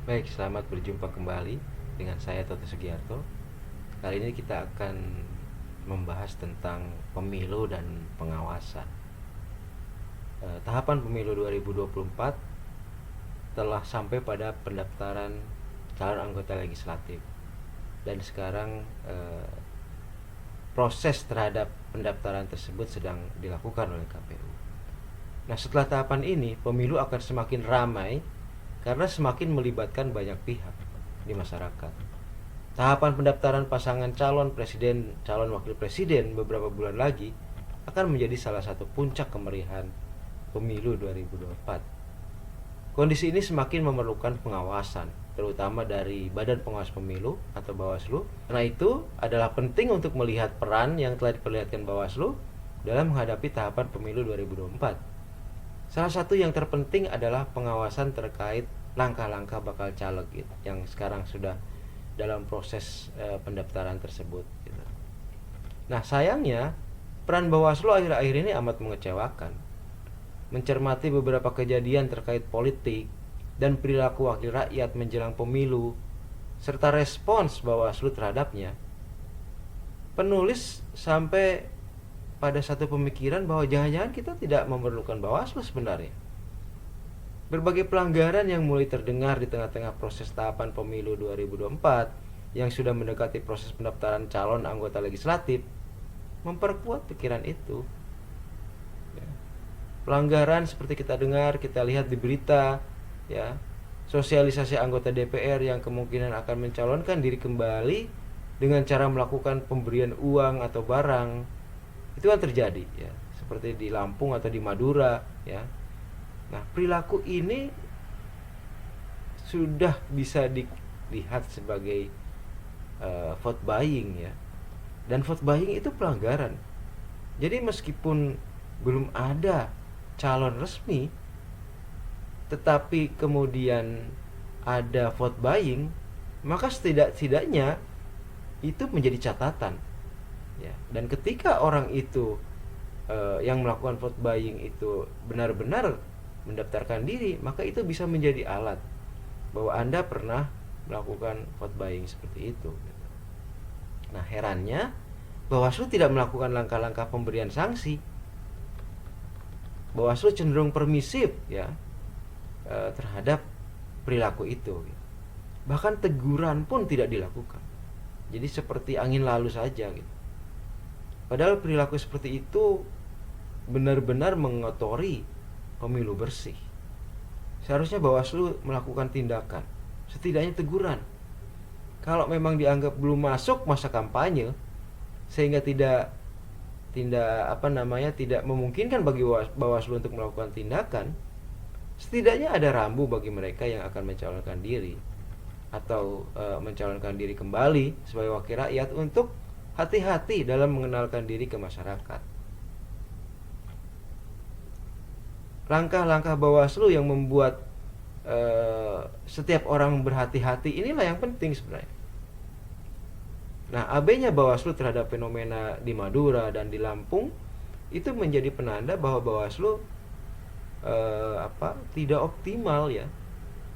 Baik, selamat berjumpa kembali dengan saya Toto Sugiarto. Kali ini kita akan membahas tentang pemilu dan pengawasan. Tahapan pemilu 2024 telah sampai pada pendaftaran calon anggota legislatif. Dan sekarang proses terhadap pendaftaran tersebut sedang dilakukan oleh KPU. Nah, setelah tahapan ini, pemilu akan semakin ramai karena semakin melibatkan banyak pihak di masyarakat. Tahapan pendaftaran pasangan calon presiden, calon wakil presiden beberapa bulan lagi akan menjadi salah satu puncak kemeriahan pemilu 2024. Kondisi ini semakin memerlukan pengawasan, terutama dari Badan Pengawas Pemilu atau Bawaslu. Karena itu adalah penting untuk melihat peran yang telah diperlihatkan Bawaslu dalam menghadapi tahapan pemilu 2024. Salah satu yang terpenting adalah pengawasan terkait langkah-langkah bakal caleg yang sekarang sudah dalam proses pendaftaran tersebut. Nah, sayangnya peran Bawaslu akhir-akhir ini amat mengecewakan. Mencermati beberapa kejadian terkait politik dan perilaku wakil rakyat menjelang pemilu, serta respons Bawaslu terhadapnya, penulis sampai pada satu pemikiran bahwa jangan-jangan kita tidak memerlukan Bawaslu sebenarnya. Berbagai pelanggaran yang mulai terdengar di tengah-tengah proses tahapan pemilu 2024 yang sudah mendekati proses pendaftaran calon anggota legislatif memperkuat pikiran itu. Pelanggaran seperti kita dengar, kita lihat di berita, ya, sosialisasi anggota DPR yang kemungkinan akan mencalonkan diri kembali dengan cara melakukan pemberian uang atau barang, itu kan terjadi, ya, seperti di Lampung atau di Madura, ya. Nah, perilaku ini sudah bisa dilihat sebagai vote buying, ya, dan vote buying itu pelanggaran. Jadi meskipun belum ada calon resmi, tetapi kemudian ada vote buying, maka setidaknya itu menjadi catatan, ya. Dan ketika orang itu yang melakukan vote buying itu benar-benar mendaftarkan diri, maka itu bisa menjadi alat bahwa Anda pernah melakukan vote buying seperti itu. Nah, herannya Bawaslu tidak melakukan langkah-langkah pemberian sanksi. Bawaslu cenderung permisif, ya, terhadap perilaku itu. Bahkan teguran pun tidak dilakukan. Jadi seperti angin lalu saja, gitu. Padahal perilaku seperti itu benar-benar mengotori pemilu bersih. Seharusnya Bawaslu melakukan tindakan, setidaknya teguran. Kalau memang dianggap belum masuk masa kampanye sehingga tidak memungkinkan bagi Bawaslu untuk melakukan tindakan, setidaknya ada rambu bagi mereka yang akan mencalonkan diri atau mencalonkan diri kembali sebagai wakil rakyat untuk hati-hati dalam mengenalkan diri ke masyarakat. Langkah-langkah Bawaslu yang membuat setiap orang berhati-hati inilah yang penting sebenarnya. Nah, abainya Bawaslu terhadap fenomena di Madura dan di Lampung itu menjadi penanda bahwa Bawaslu tidak optimal, ya,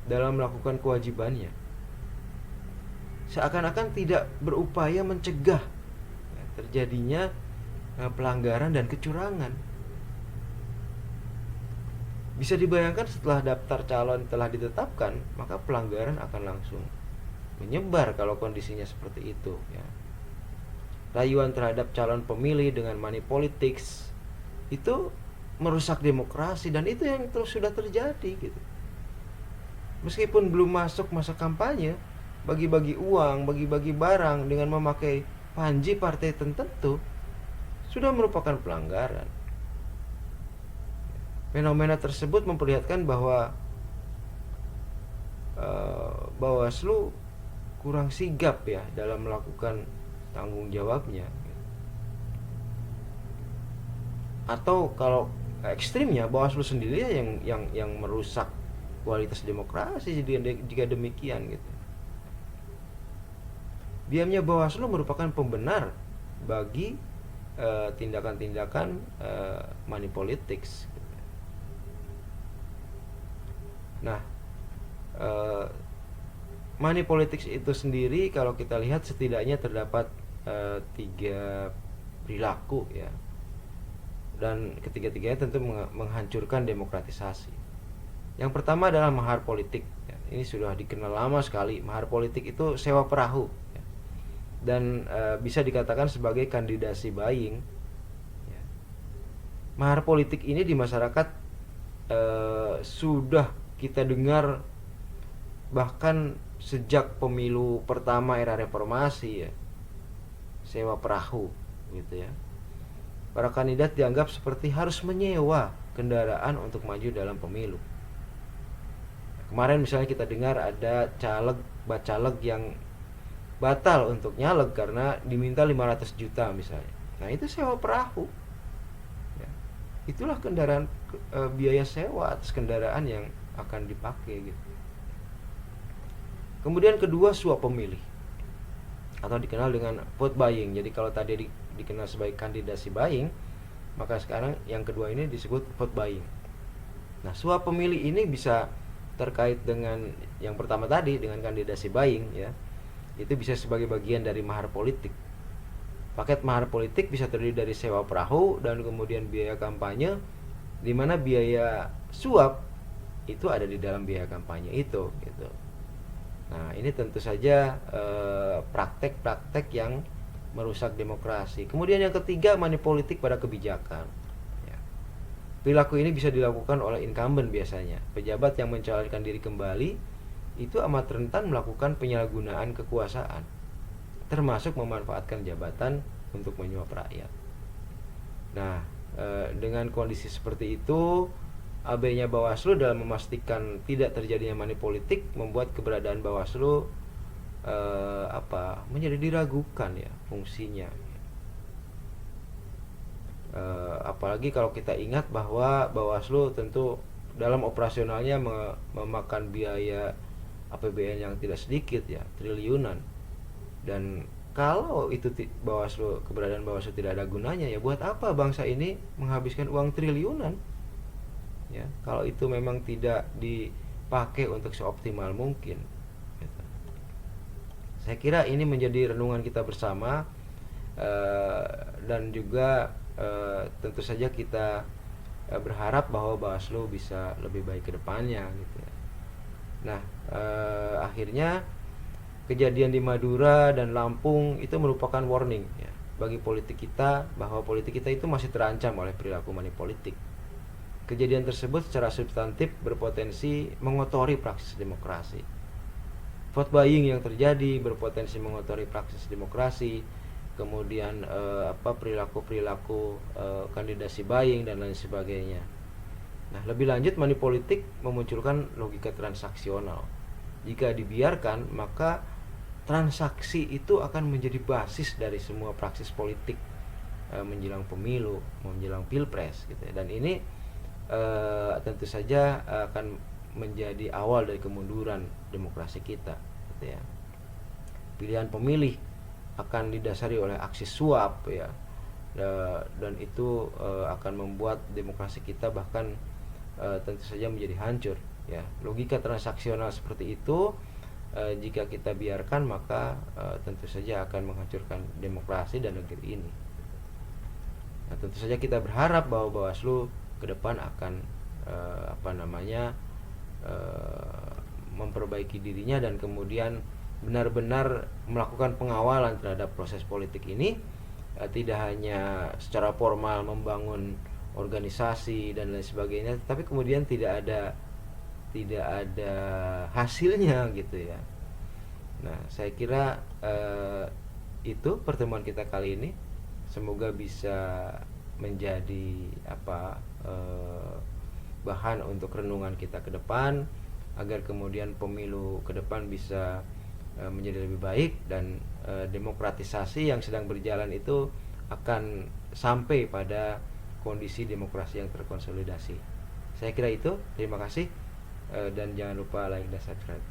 dalam melakukan kewajibannya. Seakan-akan tidak berupaya mencegah terjadinya pelanggaran dan kecurangan. Bisa dibayangkan setelah daftar calon telah ditetapkan, maka pelanggaran akan langsung menyebar kalau kondisinya seperti itu, ya. Rayuan terhadap calon pemilih dengan money politics itu merusak demokrasi, dan itu yang terus sudah terjadi, gitu. Meskipun belum masuk masa kampanye, bagi-bagi uang, bagi-bagi barang dengan memakai panji partai tertentu sudah merupakan pelanggaran. Fenomena tersebut memperlihatkan bahwa Bawaslu kurang sigap, ya, dalam melakukan tanggung jawabnya. Atau kalau ekstrimnya Bawaslu sendiri yang merusak kualitas demokrasi jika demikian, gitu. Diamnya Bawaslu merupakan pembenar bagi tindakan-tindakan money politics. Nah, money politics itu sendiri kalau kita lihat setidaknya terdapat 3 perilaku ya, dan ketiga-tiganya tentu menghancurkan demokratisasi. Yang pertama adalah mahar politik ya. Ini sudah dikenal lama sekali. Mahar politik itu sewa perahu ya. Dan bisa dikatakan sebagai kandidasi buying ya. Mahar politik ini di masyarakat sudah kita dengar bahkan sejak pemilu pertama era reformasi ya, sewa perahu gitu ya. Para kandidat dianggap seperti harus menyewa kendaraan untuk maju dalam pemilu. Kemarin misalnya kita dengar ada bacaleg yang batal untuk nyaleg karena diminta 500 juta misalnya. Nah itu sewa perahu ya. Itulah kendaraan biaya sewa atas kendaraan yang akan dipakai gitu. Kemudian kedua, suap pemilih atau dikenal dengan vote buying. Jadi kalau tadi dikenal sebagai kandidasi buying, maka sekarang yang kedua ini disebut vote buying. Nah, suap pemilih ini bisa terkait dengan yang pertama tadi, dengan kandidasi buying ya. Itu bisa sebagai bagian dari mahar politik. Paket mahar politik bisa terdiri dari sewa perahu dan kemudian biaya kampanye, di mana biaya suap itu ada di dalam biaya kampanye itu gitu. Nah, ini tentu saja praktek-praktek yang merusak demokrasi. Kemudian yang ketiga, money politik pada kebijakan. Ya. Perilaku ini bisa dilakukan oleh incumbent biasanya. Pejabat yang mencalonkan diri kembali itu amat rentan melakukan penyalahgunaan kekuasaan, termasuk memanfaatkan jabatan untuk menyuap rakyat. Nah, dengan kondisi seperti itu, abainya Bawaslu dalam memastikan tidak terjadinya money politik membuat keberadaan Bawaslu menjadi diragukan ya fungsinya. Apalagi kalau kita ingat bahwa Bawaslu tentu dalam operasionalnya memakan biaya APBN yang tidak sedikit ya, triliunan. Dan kalau itu keberadaan Bawaslu tidak ada gunanya, ya buat apa bangsa ini menghabiskan uang triliunan? Ya, kalau itu memang tidak dipakai untuk seoptimal mungkin gitu. Saya kira ini menjadi renungan kita bersama, dan juga tentu saja kita berharap bahwa Bawaslu bisa lebih baik ke depannya gitu ya. Nah, akhirnya kejadian di Madura dan Lampung itu merupakan warning ya bagi politik kita, bahwa politik kita itu masih terancam oleh perilaku money politik. Kejadian tersebut secara substantif berpotensi mengotori praksis demokrasi. Vote buying yang terjadi berpotensi mengotori praksis demokrasi. Kemudian perilaku-perilaku kandidasi buying dan lain sebagainya. Nah, lebih lanjut, money politik memunculkan logika transaksional. Jika dibiarkan, maka transaksi itu akan menjadi basis dari semua praksis politik menjelang pemilu, menjelang pilpres gitu ya. Dan ini tentu saja akan menjadi awal dari kemunduran demokrasi kita gitu ya. Pilihan pemilih akan didasari oleh aksi suap ya, dan itu akan membuat demokrasi kita bahkan tentu saja menjadi hancur ya. Logika transaksional seperti itu jika kita biarkan, maka tentu saja akan menghancurkan demokrasi dan negeri ini. Nah, tentu saja kita berharap bahwa Bawaslu ke depan akan memperbaiki dirinya dan kemudian benar-benar melakukan pengawalan terhadap proses politik ini, tidak hanya secara formal membangun organisasi dan lain sebagainya, tapi kemudian tidak ada hasilnya gitu ya. Nah, saya kira itu pertemuan kita kali ini. Semoga bisa menjadi bahan untuk renungan kita ke depan, agar kemudian pemilu ke depan bisa menjadi lebih baik, dan demokratisasi yang sedang berjalan itu akan sampai pada kondisi demokrasi yang terkonsolidasi. Saya kira itu. Terima kasih, dan jangan lupa like dan subscribe.